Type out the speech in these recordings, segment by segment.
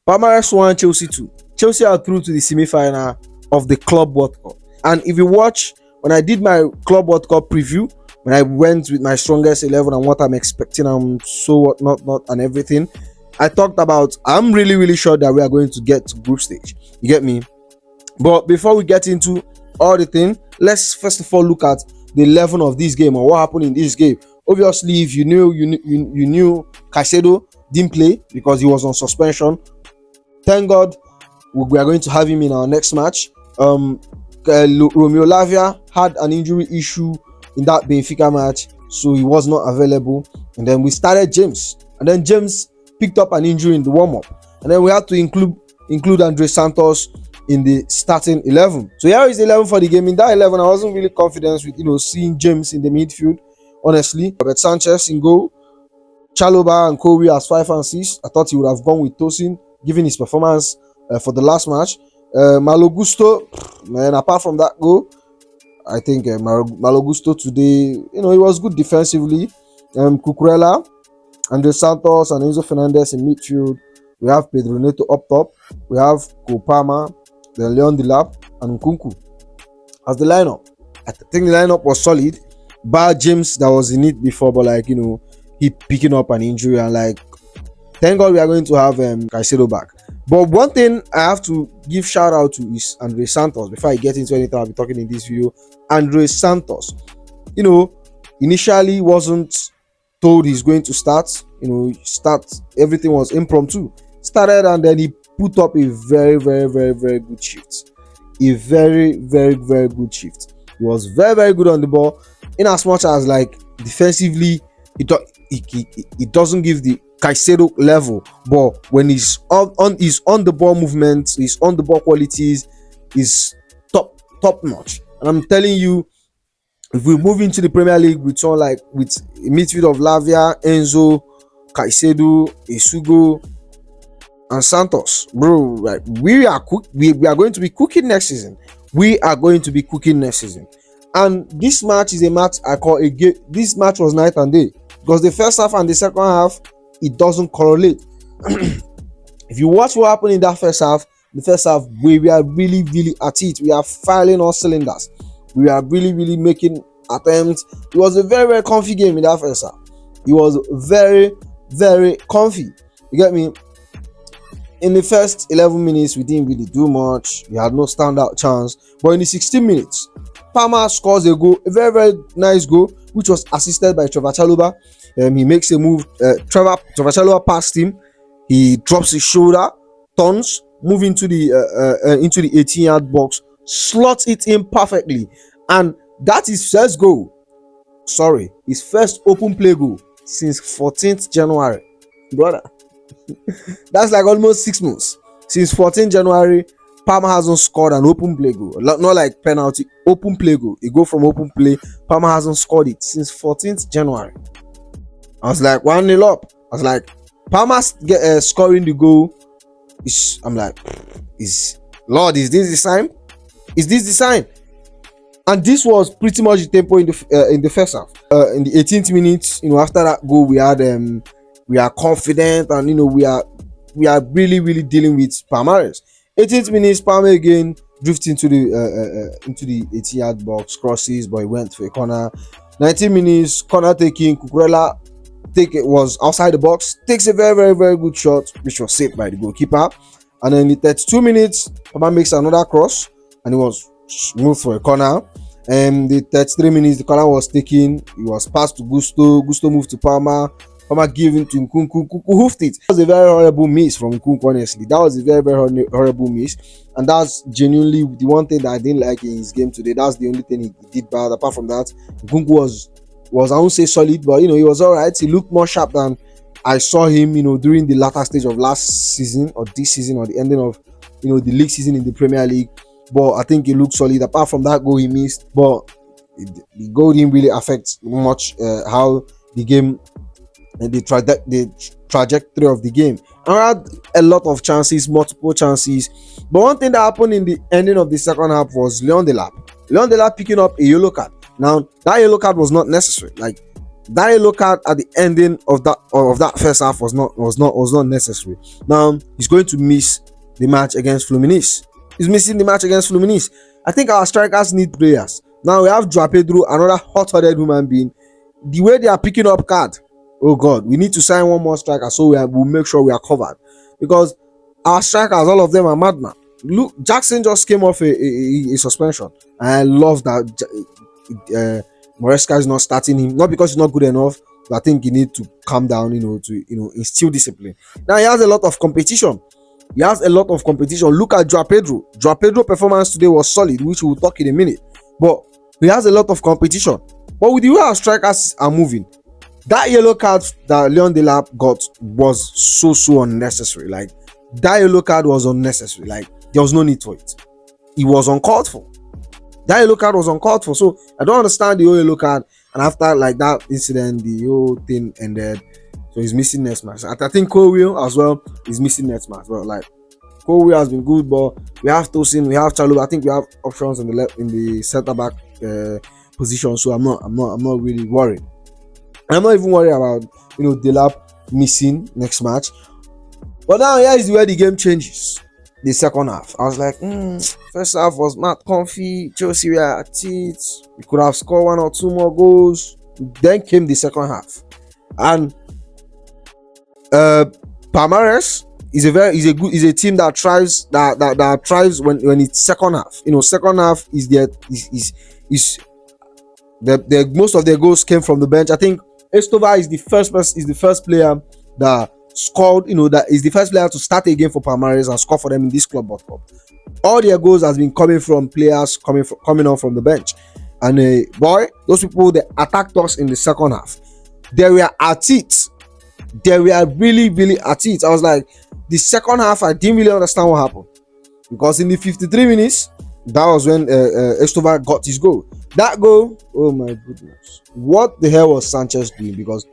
Palmeiras 1, Chelsea 2. Chelsea are through to the semi-final of the Club World Cup. And if you watch, when I did my Club World Cup preview, when I went with my strongest 11 and what I'm expecting and so whatnot and everything, I talked about I'm really sure that we are going to get to group stage. You get me? But before we get into all the thing, let's first of all look at the 11 of this game or what happened in this game. Obviously, if you knew Caicedo didn't play because he was on suspension. Thank God we are going to have him in our next match. Romeo Lavia had an injury issue in that Benfica match, so he was not available. And then we started James, and then James picked up an injury in the warm-up, and then we had to include Andre Santos in the starting 11. So here is the 11 for the game. In that 11, I wasn't really confident with seeing James in the midfield. Honestly, Robert Sanchez in goal, Chalobah and Kobe as 5 and 6. I thought he would have gone with Tosin, given his performance for the last match. Malo Gusto, man, apart from that goal, I think Malo Gusto today, he was good defensively. Cucurella, Andre Santos and Enzo Fernandez in midfield. We have Pedro Neto up top. We have Kopama, then Leon Delap and Nkunku as the lineup. I think the lineup was solid, bar James that was in it before, but he picking up an injury, and thank God we are going to have Caicedo back. But one thing I have to give shout out to is Andre Santos. Before I get into anything I'll be talking in this video, Andre Santos, initially wasn't told he's going to start. Everything was impromptu. Started, and then he put up a very good shift. A very good shift. He was very good on the ball, in as much as defensively it doesn't give the Caicedo level, but when he's on the ball movement, his on the ball qualities is top notch. And I'm telling you, if we move into the Premier League with someone with a midfield of Lavia, Enzo, Caicedo, Esugo, and Santos, bro, we are going to be cooking next season. We are going to be cooking next season. And this match is a match I call a game. This match was night and day, because the first half and the second half, it doesn't correlate. If you watch what happened in that first half, we are really at it. We are firing all cylinders. We are really making attempts. It was a very comfy game in that first half. It was very comfy. You get me? In the first 11 minutes, we didn't really do much. We had no standout chance. But in the 16 minutes, Palma scores a goal, a very nice goal, which was assisted by Trevor Chalobah. He makes a move. Trevor Chalobah passed him. He drops his shoulder, turns, move into the 18-yard box, slots it in perfectly, and that is first goal. Sorry, his first open play goal since 14th January, brother. That's almost 6 months. Since 14th January, Palma hasn't scored an open play goal. Not like penalty, open play goal. A goal from open play. Palma hasn't scored it since 14th January. I was 1-0 up. I was Palma scoring the goal. Lord, is this the sign? Is this the sign? And this was pretty much the tempo in the first half. In the 18th minute, after that goal, we are confident, and we are really dealing with Palmeiras. 18th minutes, Palma again drifted into the 18-yard box, crosses, but he went for a corner. 19 minutes, corner taking, Cucurella was outside the box, takes a very good shot, which was saved by the goalkeeper. And then in the 32 minutes, Palma makes another cross, and he was moved for a corner. And the 33 minutes, the corner was taken, it was passed to Gusto moved to Palma gave it to Nkunku. Nkunku hoofed it. That was a very horrible miss from Nkunku, honestly. That was a very horrible miss. And that's genuinely the one thing that I didn't like in his game today. That's the only thing he did bad. Apart from that, Nkunku was I won't say solid, but he was alright. He looked more sharp than I saw him, during the latter stage of last season or this season or the ending of the league season in the Premier League. But I think he looked solid. Apart from that goal he missed, but the goal didn't really affect much how the game, the trajectory of the game. I had a lot of chances, multiple chances. But one thing that happened in the ending of the second half was Leon Delap picking up a yellow card. Now, that yellow card was not necessary. that yellow card at the ending of that first half was not necessary. Now he's going to miss the match against Fluminense. He's missing the match against Fluminense. I think our strikers need players. Now we have Joao Pedro, another hot-headed human being. The way they are picking up card, oh God, we need to sign one more striker so we'll make sure we are covered, because our strikers, all of them are madman. Look, Jackson just came off a suspension, and I love that Maresca is not starting him, not because he's not good enough, but I think he need to calm down, to instill discipline. Now he has a lot of competition. Look at Joao Pedro. Joao Pedro performance today was solid, which we'll talk in a minute. But he has a lot of competition. But with the way our strikers are moving, that yellow card that Leon Delap got was so unnecessary. Like, that yellow card was unnecessary. Like, there was no need for it. It was uncalled for. That yellow card was uncalled for. So I don't understand the whole yellow card. And after like that incident, the whole thing ended. So he's missing next match. I think Cole as well is missing next match. Well, like, Cole has been good, but we have Tosin, we have Chalu. I think we have options on the left in the centre back position. So I'm not really worried. I'm not even worried about Delap missing next match. But now here is where the game changes. The second half, I was like, first half was not comfy. Chelsea were at it. We could have scored 1 or 2 more goals. Then came the second half, and Palmeiras is a team that thrives when it's second half. Second half is the most of their goals came from the bench. I think Estêvão is the first player that scored, that is the first player to start a game for Palmeiras and score for them in this Club World Cup. All their goals has been coming from players coming on from the bench. And those people, they attacked us in the second half. They were at it. They were really, really at it. I was like, the second half, I didn't really understand what happened. Because in the 53 minutes, that was when Estêvão got his goal. That goal, oh my goodness. What the hell was Sanchez doing? Because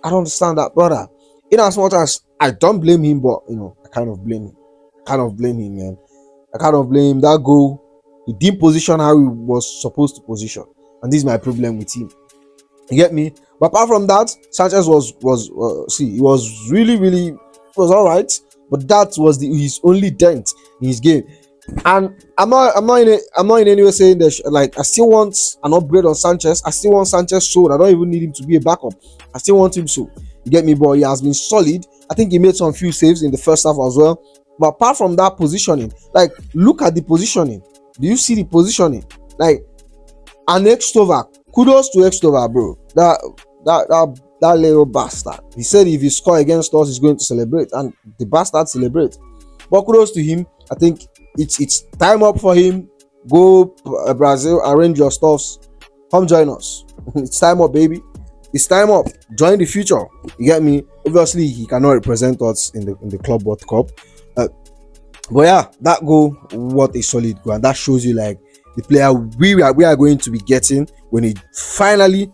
I don't understand that, brother. In as much as I don't blame him, but I kind of blame him. Man. I kind of blame him. That goal, he didn't position how he was supposed to position, and this is my problem with him. You get me? But apart from that, Sanchez he was really all right. But that was his only dent in his game. And I'm not in any way saying that like I still want an upgrade on Sanchez. I still want Sanchez sold. I don't even need him to be a backup. I still want him sold. You get me, boy? He has been solid. I think he made some few saves in the first half as well. But apart from that positioning, like, look at the positioning. Do you see the positioning? Like, an Estêvão. Kudos to Estêvão, bro. That little bastard. He said if he score against us, he's going to celebrate, and the bastard celebrate. But kudos to him. I think it's time up for him. Go Brazil, arrange your stuffs. Come join us. It's time up, baby. It's time up. Join the future. You get me? Obviously, he cannot represent us in the Club World Cup. But yeah, that goal, what a solid goal. And that shows you like the player we are going to be getting when he finally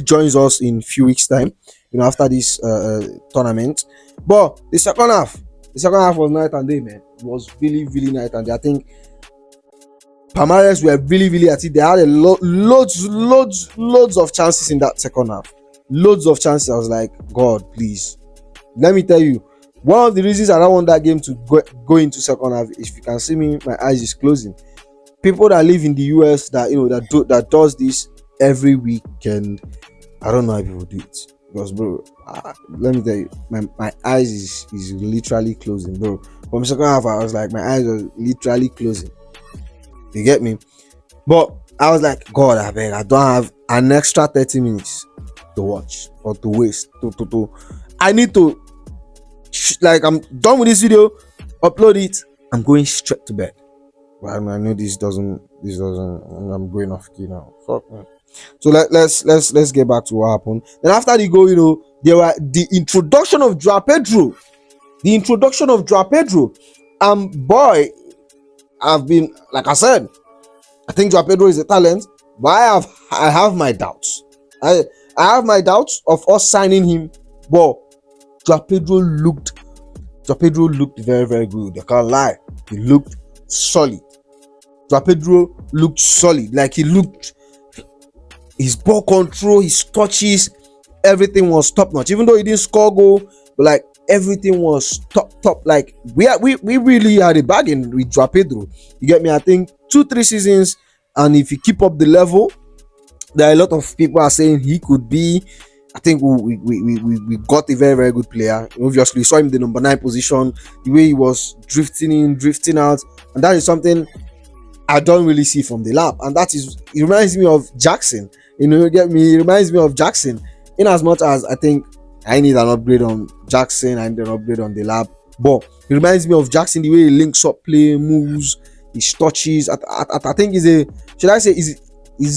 joins us in a few weeks' time, after this tournament. But the second half was night and day, man. It was really, really night and day. I think Palmeiras were really at it. They had loads of chances in that second half. Loads of chances. I was like, God, please. Let me tell you, one of the reasons I don't want that game to go into second half is, if you can see me, my eyes is closing. People that live in the US that does this every weekend, I don't know how people do it. Because, bro, let me tell you, my eyes is literally closing, bro. From second half, I was like, my eyes are literally closing. You get me? But I was like, God, I beg, I don't have an extra 30 minutes to watch or to waste. I need to, I'm done with this video, upload it, I'm going straight to bed. But I know this doesn't, I'm going off key now. Fuck, man. So let's get back to what happened. Then after the goal, there were the introduction of Joao Pedro. Boy, I've been, like I said, I think Joao Pedro is a talent, but I have my doubts. I have my doubts of us signing him. But Joao Pedro looked very, very good. I can't lie. He looked solid. Joao Pedro looked solid. Like, his ball control, his touches, everything was top notch. Even though he didn't score goal, but like everything was top. Like we really had a bargain with Joao Pedro. You get me? I think 2-3 seasons, and if you keep up the level, there are a lot of people are saying he could be. I think we got a very, very good player. Obviously, we saw him in the number 9 position, the way he was drifting in, drifting out, and that is something I don't really see from the lab. And that is, it reminds me of Jackson. You get me? It reminds me of Jackson. In as much as I think I need an upgrade on Jackson, I need an upgrade on the lab. But it reminds me of Jackson, the way he links up play, moves, his touches. I think is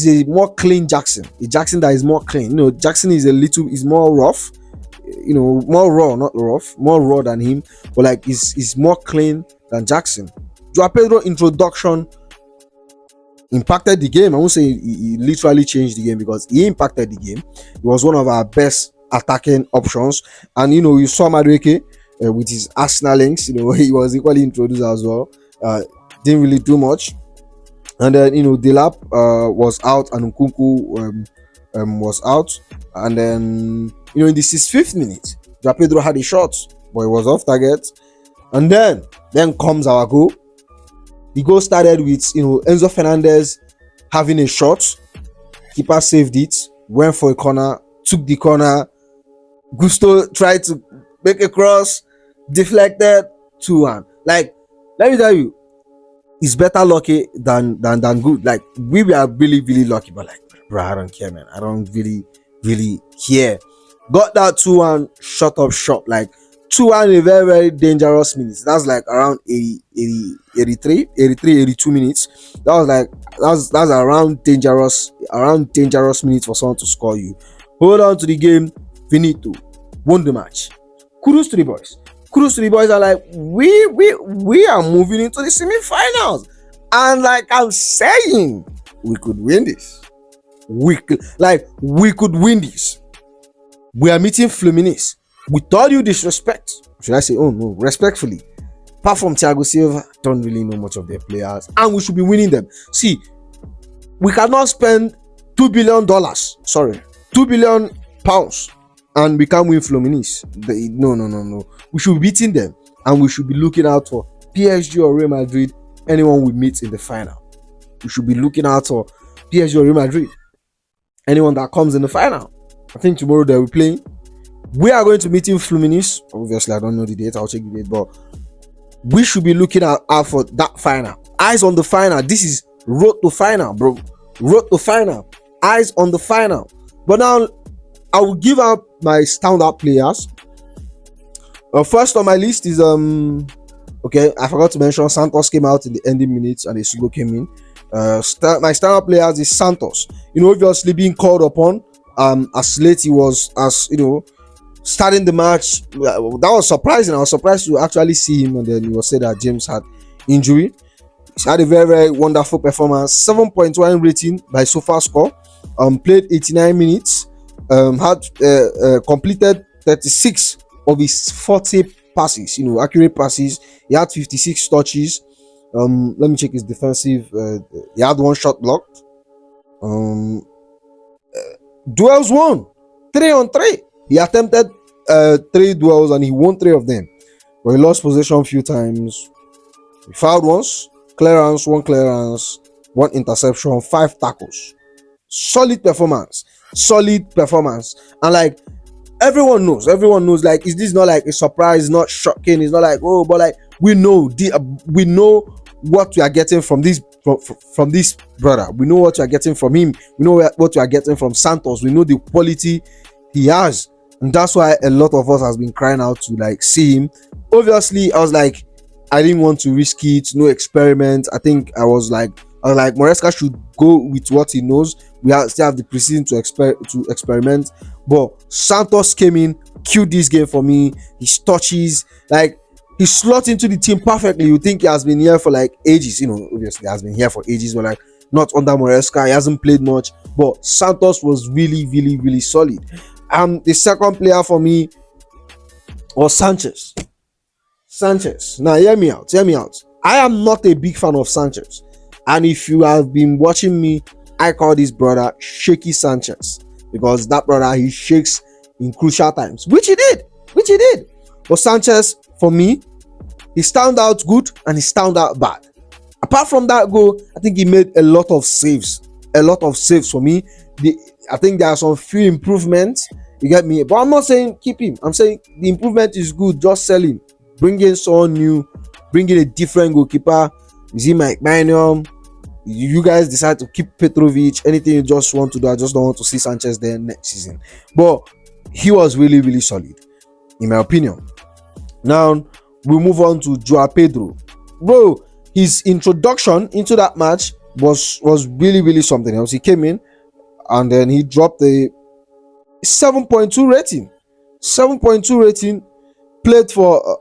a more clean Jackson. A Jackson that is more clean. Jackson is more rough. More raw, not rough, more raw than him. But like he's more clean than Jackson. Joao Pedro introduction impacted the game. I won't say he literally changed the game, because he impacted the game. He was one of our best attacking options. And you saw Madueke with his Arsenal links. He was equally introduced as well. Didn't really do much. And then Delap was out, and Nkunku was out. And then in the 65th minute, Joao Pedro had a shot, but it was off target. And then comes our goal. The goal started with Enzo Fernandez having a shot. Keeper saved it, went for a corner, took the corner. Gusto tried to make a cross, deflected, 2-1. Like, let me tell you, it's better lucky than good. Like, we were really, really lucky, but like, bro, I don't care, man. I don't really, really care. Got that 2-1 shot up shot. Like, 2-1 in a very, very dangerous minutes. That's like around 83, 82 minutes. That's around dangerous minutes for someone to score you. Hold on to the game. Finito. Won the match. Kudos to the boys. Are like, we are moving into the semi-finals. And like I'm saying, we could win this. We could win this. We are meeting Fluminense. With all due disrespect, should I say, oh no, respectfully, apart from Thiago Silva, don't really know much of their players, and we should be winning them. See, we cannot spend $2 billion, £2 billion, and we can't win Fluminense. No. We should be beating them, and we should be looking out for PSG or Real Madrid, anyone we meet in the final. We should be looking out for PSG or Real Madrid, anyone that comes in the final. I think tomorrow they will be playing. We are going to meet in Fluminense. Obviously, I don't know the date. I'll check the date, but we should be looking out for that final. Eyes on the final. This is road to final, bro. Road to final. Eyes on the final. But now, I will give out my standout players. First on my list is okay. I forgot to mention Santos came out in the ending minutes, and Isugo came in. My standout players is Santos. Obviously being called upon. As late he was, starting the match. That was surprising. I was surprised to actually see him, and then it was said that James had injury. He had a very, very wonderful performance. 7.1 rating by SofaScore. Played 89 minutes. Had completed 36 of his 40 passes. Accurate passes. He had 56 touches. Let me check his defensive. He had 1 shot blocked. Duels won 3-on-3. He attempted 3 duels and he won 3 of them, but he lost possession a few times. He fouled once, 1 clearance, 1 interception, 5 tackles. Solid performance, and like everyone knows. Like, is this not like a surprise? Not shocking. It's not like, oh, but like we know what we are getting from this brother. We know what we are getting from him. We know what we are getting from Santos. We know the quality he has, and that's why a lot of us has been crying out to like see him. Obviously, I was like, I didn't want to risk it. No experiment. I think I was like Moresca should go with what he knows. We still have the preseason to experiment. But Santos came in, killed this game for me. His touches, like, he slot into the team perfectly. You think he has been here for like ages. Obviously he has been here for ages, but like not under Moresca. He hasn't played much. But Santos was really, really, really solid. The second player for me was Sanchez. Now hear me out. I am not a big fan of Sanchez. And if you have been watching me, I call this brother Shaky Sanchez, because that brother, he shakes in crucial times, which he did. But Sanchez, for me, he stand out good and he stand out bad. Apart from that goal, I think he made a lot of saves for me. I think there are some few improvements. You get me? But I'm not saying keep him. I'm saying the improvement is good. Just sell him. Bring in someone new. Bring in a different goalkeeper. Is it Mike Mainium? You guys decide to keep Petrovic. Anything you just want to do. I just don't want to see Sanchez there next season. But he was really, really solid, in my opinion. Now we move on to Joao Pedro. Bro, his introduction into that match was really, really something else. He came in and then he dropped a 7.2 rating. 7.2 rating. Played for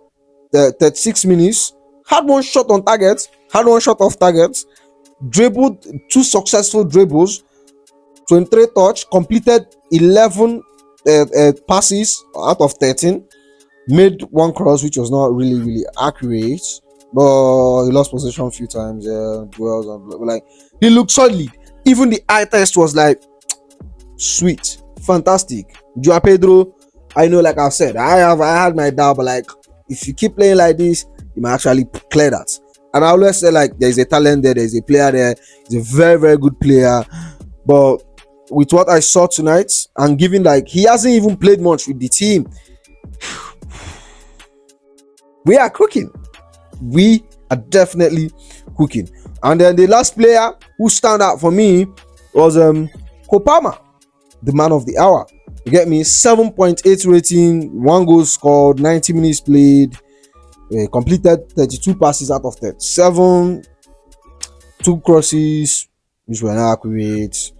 36 minutes. Had one shot on target. Had one shot off target. Dribbled 2 successful dribbles. 23 touch. Completed 11 passes out of 13. Made one cross which was not really, really accurate. But he lost possession a few times. Duels and like he looked solid. Even the eye test was like sweet, fantastic. Joao Pedro, I know, like I've said, I had my doubt, but like if you keep playing like this, you might actually clear that. And I always say like there's a talent there, there's a player there, he's a very, very good player. But with what I saw tonight, and given like he hasn't even played much with the team, we are cooking. We are definitely cooking. And then the last player who stand out for me was Kopama, the man of the hour. You get me? 7.8 rating, 1 goal scored, 90 minutes played, completed 32 passes out of 37, 2 crosses which were not accurate,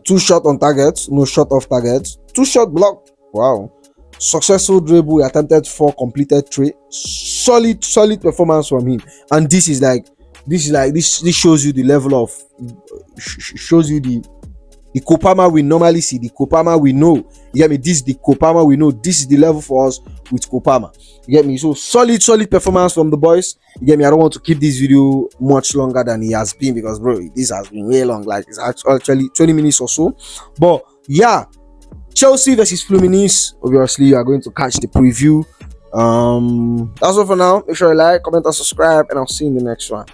2 shot on target, no shot off target, 2 shot blocked. Wow. Successful dribble, attempted 4, completed 3. Solid performance from him. And this shows you the level of, shows you the Kopama we normally see, the Kopama we know. You get me? This is the Kopama we know. This is the level for us with Kopama. You get me? So solid performance from the boys. You get me? I don't want to keep this video much longer than it has been, because bro, this has been way long. Like it's actually 20 minutes or so. But yeah, Chelsea versus Fluminense. Obviously, you are going to catch the preview. That's all for now. Make sure you like, comment, and subscribe, and I'll see you in the next one.